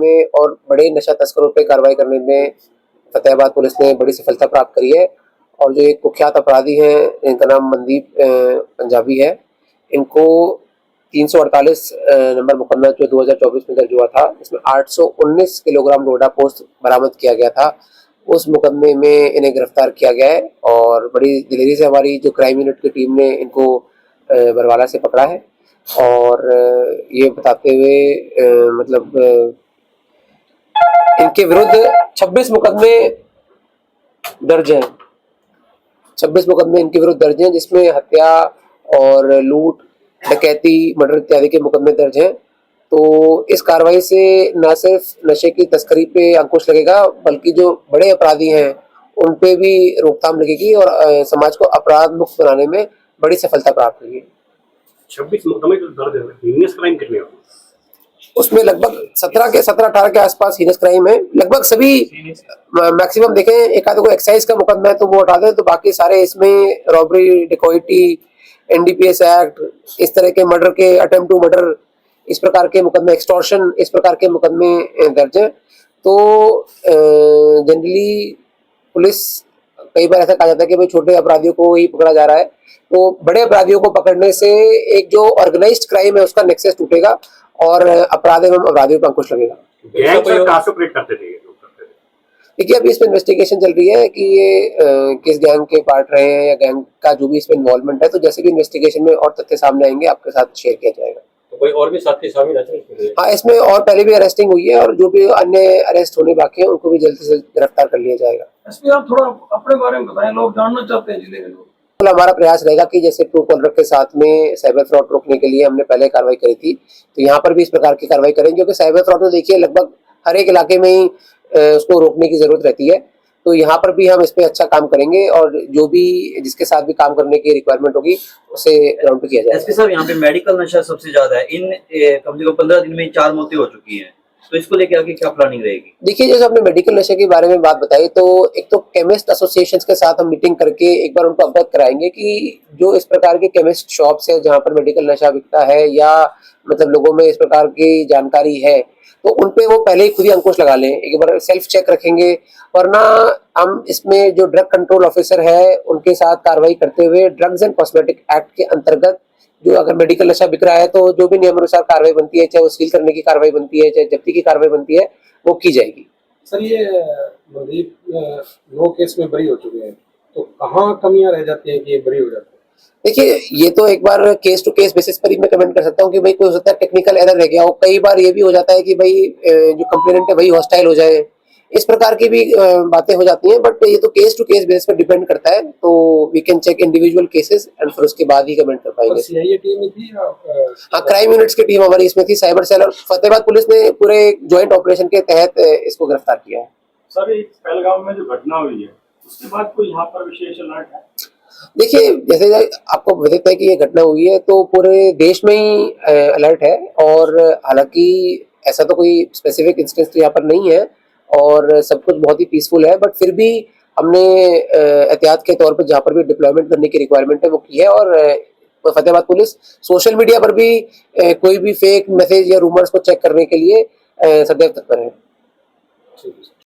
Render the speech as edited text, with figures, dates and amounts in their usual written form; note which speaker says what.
Speaker 1: में और बड़े नशा तस्करों पे कार्रवाई करने में फतेहाबाद पुलिस ने बड़ी सफलता प्राप्त करी है। और जो एक कुख्यात अपराधी हैं, इनका नाम मनदीप पंजाबी है, इनको 348 नंबर मुकदमा जो 2024 में दर्ज हुआ था, इसमें 819 किलोग्राम डोडा पोस्त बरामद किया गया था। उस मुकदमे में इन्हें गिरफ्तार किया गया है और बड़ी दिलेरी से हमारी जो क्राइम यूनिट की टीम ने इनको बरवाला से पकड़ा है। और ये बताते हुए मतलब इनके विरुद्ध 26 मुकदमे दर्ज हैं। 26 मुकदमे इनके विरुद्ध दर्ज हैं, जिसमें हत्या और लूट, डकैती, मर्डर इत्यादि के मुकदमे दर्ज हैं। तो इस कार्रवाई से न सिर्फ नशे की तस्करी पे अंकुश लगेगा, बल्कि जो बड़े अपराधी हैं उन पे भी रोकथाम लगेगी और समाज को अपराध मुक्त बनाने में बड़ी सफलता प्राप्त होगी।
Speaker 2: 26 मुकदमे जो दर्ज है, हीनियस क्राइम कितने हैं?
Speaker 1: उसमें लगभग 17-18 के आसपास हीनियस क्राइम है। लगभग सभी मैक्सिमम देखें, एक आध को एक्साइज का मुकदमा है तो वो हटा दें, तो बाकी सारे इसमें रॉबरी, डिकॉइटी, एनडीपीएस एक्ट, इस तरह के मर्डर के, अटेम्प्ट टू मर्डर, इस प्रकार के मुकदमे, एक्सटॉर्शन, इस प्रकार के मुकदमे दर्ज हैं। तो जनरली पुलिस, कई बार ऐसा कहा जाता है कि भाई छोटे अपराधियों को ही पकड़ा जा रहा है, तो बड़े अपराधियों को पकड़ने से एक जो ऑर्गेनाइज्ड क्राइम है उसका नेक्सस टूटेगा और अपराध एवं अपराधियों पर अंकुश लगेगा। देखिए, अभी इसमें इन्वेस्टिगेशन चल रही है कि ये किस गैंग के पार्ट रहे हैं या गैंग का जो भी इसमें इन्वॉल्वमेंट है, तो जैसे भी इन्वेस्टिगेशन में और तथ्य सामने आएंगे आपके साथ शेयर किया जाएगा।
Speaker 2: तो कोई और भी साथी शामिल है?
Speaker 1: हाँ, इसमें और पहले भी अरेस्टिंग हुई है और जो भी अन्य अरेस्ट होने बाकी है उनको भी जल्द से जल्द गिरफ्तार कर लिया जाएगा।
Speaker 3: एसपी, आप थोड़ा अपने बारे में बताएं, लोग जानना चाहते हैं जिले के लोग।
Speaker 1: हमारा प्रयास रहेगा कि जैसे ट्रू कॉलर के साथ में साइबर फ्रॉड रोकने के लिए हमने पहले कार्रवाई करी थी, तो यहाँ पर भी इस प्रकार की कार्रवाई करेंगे, क्योंकि साइबर फ्रॉड तो देखिए लगभग हर एक इलाके में ही उसको रोकने की जरूरत रहती है। तो यहाँ पर भी हम इस पे अच्छा काम करेंगे और जो भी जिसके साथ भी काम करने की रिक्वायरमेंट होगी उसे ग्राउंड पे किया जाएगा।
Speaker 4: एसपी साहब, यहाँ पे मेडिकल नशा सबसे ज्यादा है, इन कम से कम 15 दिन में 4 मौतें हो चुकी हैं, तो इसको लेकर आगे क्या प्लानिंग रहेगी?
Speaker 1: देखिए, जैसे आपने मेडिकल नशे के बारे में बात बताई, तो एक तो केमिस्ट एसोसिएशन के साथ हम मीटिंग करके एक बार उनको अवगत कराएंगे कि जो इस प्रकार के केमिस्ट शॉप्स है जहाँ पर मेडिकल नशा बिकता है या मतलब लोगों में इस प्रकार की जानकारी है, तो उन पे वो पहले ही खुद ही अंकुश लगा लें, एक बार सेल्फ चेक रखेंगे। वरना हम इसमें जो ड्रग कंट्रोल ऑफिसर है उनके साथ कार्रवाई करते हुए ड्रग्स एंड कॉस्मेटिक एक्ट के अंतर्गत जो अगर मेडिकल नशा बिक रहा है तो जो भी नियम अनुसार कार्रवाई बनती है, चाहे वो सील करने की कार्रवाई बनती है, चाहे जब्ती की कार्रवाई बनती है, वो की जाएगी।
Speaker 5: सर, ये मनदीप 9 केस में बरी हो चुके हैं, तो कहाँ कमियां रह जाती हैं कि ये बरी हो जाते हैं?
Speaker 1: देखिए, ये तो एक बार केस टू केस बेसिस पर ही मैं कमेंट कर सकता हूँ कि भाई कोई हो सकता है टेक्निकल एरर रह गया हो। कई बार ये भी हो जाता है कि भाई जो कंप्लेनेंट है वही हॉस्टाइल हो जाए, इस प्रकार की भी बातें हो जाती हैं। बट ये तो केस टू केस बेसिस पर डिपेंड करता है, तो we can check individual cases and फिर उसके बाद ही कमेंट कर पाएंगे।
Speaker 5: सीआईए टीम में थी या
Speaker 1: हाँ, क्राइम यूनिट्स की टीम हमारी इसमें थी, साइबर सेल और फतेहाबाद पुलिस ने पूरे ज्वाइंट ऑपरेशन के तहत इसको गिरफ्तार किया है।
Speaker 2: सर, एक पहलगाम में जो घटना हुई है उसके बाद कोई यहाँ पर विशेष अलर्ट है?
Speaker 1: देखिए, जैसे आपको विदित है कि ये घटना हुई है तो पूरे देश में ही अलर्ट है। और हालांकि ऐसा तो कोई स्पेसिफिक इंस्टेंस तो यहाँ पर नहीं है और सब कुछ बहुत ही पीसफुल है, बट फिर भी हमने एहतियात के तौर पर जहाँ पर भी डिप्लॉयमेंट करने की रिक्वायरमेंट है वो की है। और फतेहाबाद पुलिस सोशल मीडिया पर भी कोई भी फेक मैसेज या रूमर्स को चेक करने के लिए सदैव तत्पर है।